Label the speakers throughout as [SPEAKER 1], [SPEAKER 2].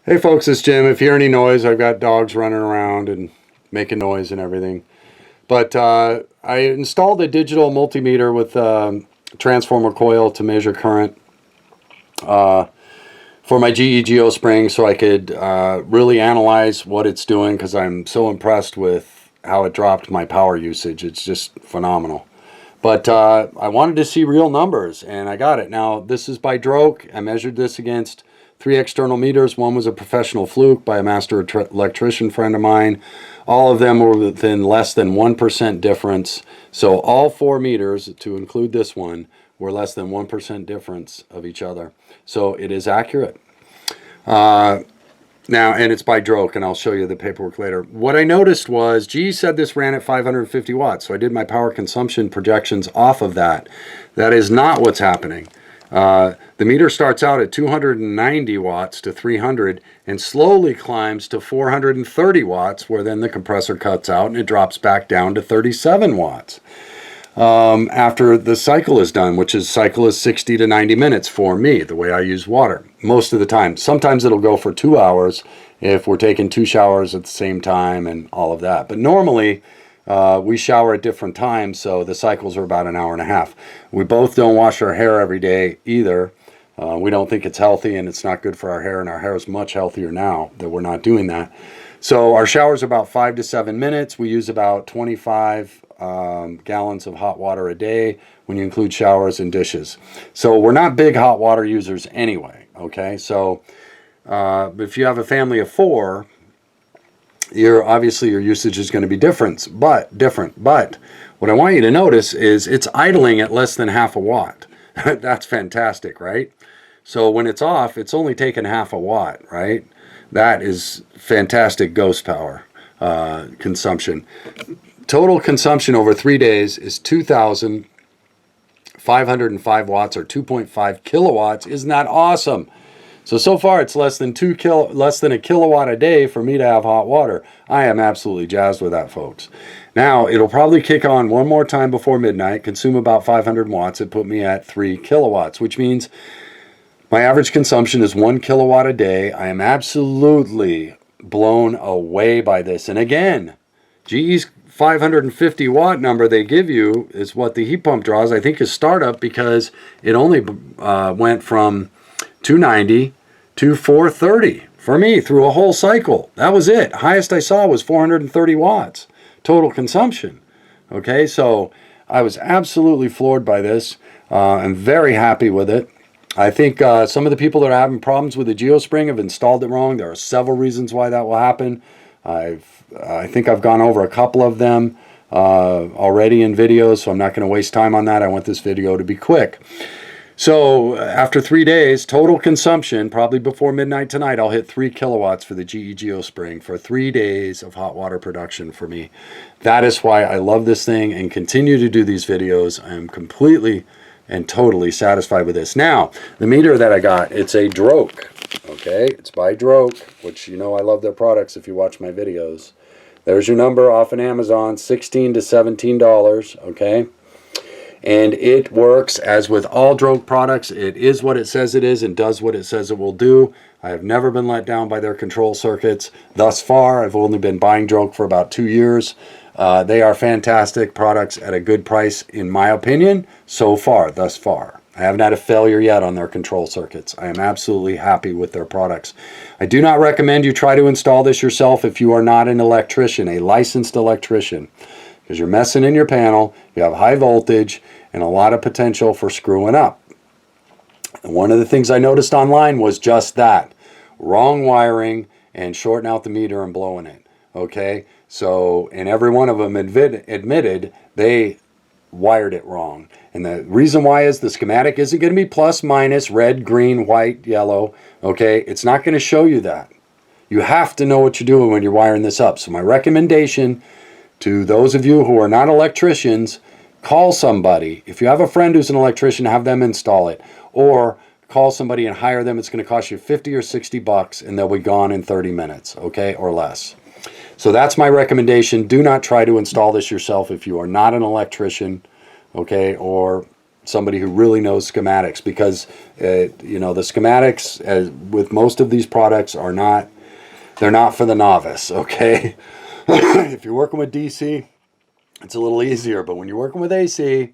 [SPEAKER 1] Hey folks, it's Jim. If you hear any noise, I've got dogs running around and making noise and everything. But I installed a digital multimeter with a transformer coil to measure current for my GE Geospring so I could really analyze what it's doing, because I'm so impressed with how it dropped my power usage. It's just phenomenal. But I wanted to see real numbers, and I got it. Now, this is by DROK. I measured this against 3 external meters. One was a professional fluke by a master electrician friend of mine. All of them were within less than 1% difference. So all 4 meters, to include this one, were less than 1% difference of each other. So it is accurate. Now, and it's by DROK, and I'll show you the paperwork later. What I noticed was GE said this ran at 550 watts, so I did my power consumption projections off of that. That is not what's happening. The meter starts out at 290 watts to 300 and slowly climbs to 430 watts, where then the compressor cuts out and it drops back down to 37 watts. After the cycle is done, which is 60 to 90 minutes for me, the way I use water most of the time. Sometimes it'll go for 2 hours if we're taking 2 showers at the same time and all of that. But normally we shower at different times, so the cycles are about an hour and a half. We both don't wash our hair every day either. We don't think it's healthy, and it's not good for our hair, and our hair is much healthier now that we're not doing that. So our showers are about 5 to 7 minutes. We use about 25 gallons of hot water a day when you include showers and dishes. So we're not big hot water users anyway, okay? So if you have a family of 4, obviously your usage is going to be different. But what I want you to notice is it's idling at less than half a watt. That's fantastic, right? So when it's off, it's only taking half a watt, right? That is fantastic ghost power consumption. Total consumption over 3 days is 2,505 watts, or 2.5 kilowatts. Isn't that awesome? So far it's less than a kilowatt a day for me to have hot water. I am absolutely jazzed with that, folks. Now, it'll probably kick on one more time before midnight, consume about 500 watts. It put me at 3 kilowatts, which means my average consumption is 1 kilowatt a day. I am absolutely blown away by this. And again, GE's 550 watt number they give you is what the heat pump draws. I think is startup, because it only went from 290 to 430 for me through a whole cycle. That was it. Highest I saw was 430 watts total consumption. Okay, so I was absolutely floored by this. I'm very happy with it. I think some of the people that are having problems with the Geospring have installed it wrong. There are several reasons why that will happen. I think I've gone over a couple of them already in videos, so I'm not going to waste time on that. I want this video to be quick. So after 3 days, total consumption, probably before midnight tonight, I'll hit 3 kilowatts for the GE Geospring for 3 days of hot water production for me. That is why I love this thing and continue to do these videos. I am completely and totally satisfied with this. Now, the meter that I got, it's a DROK. Okay, it's by DROK, which you know I love their products if you watch my videos. There's your number off on Amazon, $16 to $17, okay? And it works as with all DROK products. It is what it says it is and does what it says it will do. I have never been let down by their control circuits thus far. I've only been buying DROK for about 2 years. They are fantastic products at a good price, in my opinion, so far, thus far. I haven't had a failure yet on their control circuits. I am absolutely happy with their products. I do not recommend you try to install this yourself if you are not an electrician, a licensed electrician, because you're messing in your panel, you have high voltage, and a lot of potential for screwing up. And one of the things I noticed online was just that. Wrong wiring and shorting out the meter and blowing it. Okay? So, and every one of them admitted they wired it wrong. And the reason why is the schematic isn't going to be plus, minus, red, green, white, yellow. Okay? It's not going to show you that. You have to know what you're doing when you're wiring this up. So my recommendation to those of you who are not electricians, call somebody. If you have a friend who's an electrician, have them install it. Or call somebody and hire them. It's going to cost you 50 or 60 bucks, and they'll be gone in 30 minutes, okay, or less. So that's my recommendation. Do not try to install this yourself if you are not an electrician, okay, or somebody who really knows schematics, because you know, the schematics, with most of these products, are not, they're not for the novice, okay? If you're working with DC, it's a little easier, but when you're working with AC,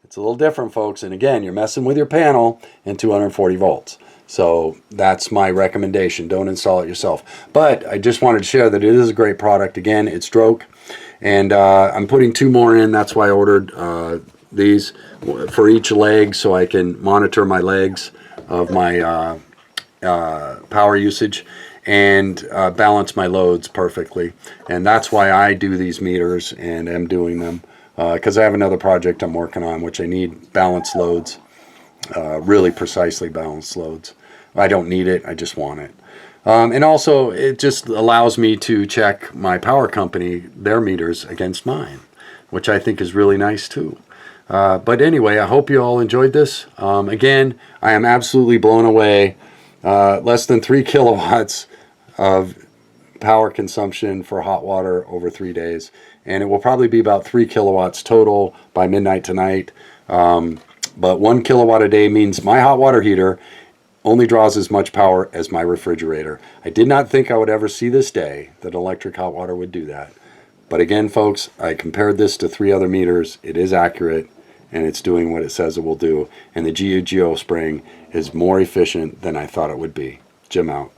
[SPEAKER 1] it's a little different, folks. And again, you're messing with your panel and 240 volts. So that's my recommendation. Don't install it yourself. But I just wanted to share that it is a great product. Again, it's DROK, and I'm putting 2 more in. That's why I ordered these for each leg, so I can monitor my legs of my power usage and balance my loads perfectly. And that's why I do these meters and am doing them, because I have another project I'm working on which I need balanced loads, really precisely balanced loads. I don't need it, I just want it. And also it just allows me to check my power company, their meters, against mine, which I think is really nice too. But anyway, I hope you all enjoyed this. Again, I am absolutely blown away. Less than 3 kilowatts of power consumption for hot water over 3 days. And it will probably be about 3 kilowatts total by midnight tonight. But 1 kilowatt a day means my hot water heater only draws as much power as my refrigerator. I did not think I would ever see this day that electric hot water would do that. But again, folks, I compared this to 3 other meters. It is accurate, and it's doing what it says it will do. And the GE Geospring is more efficient than I thought it would be. Jim out.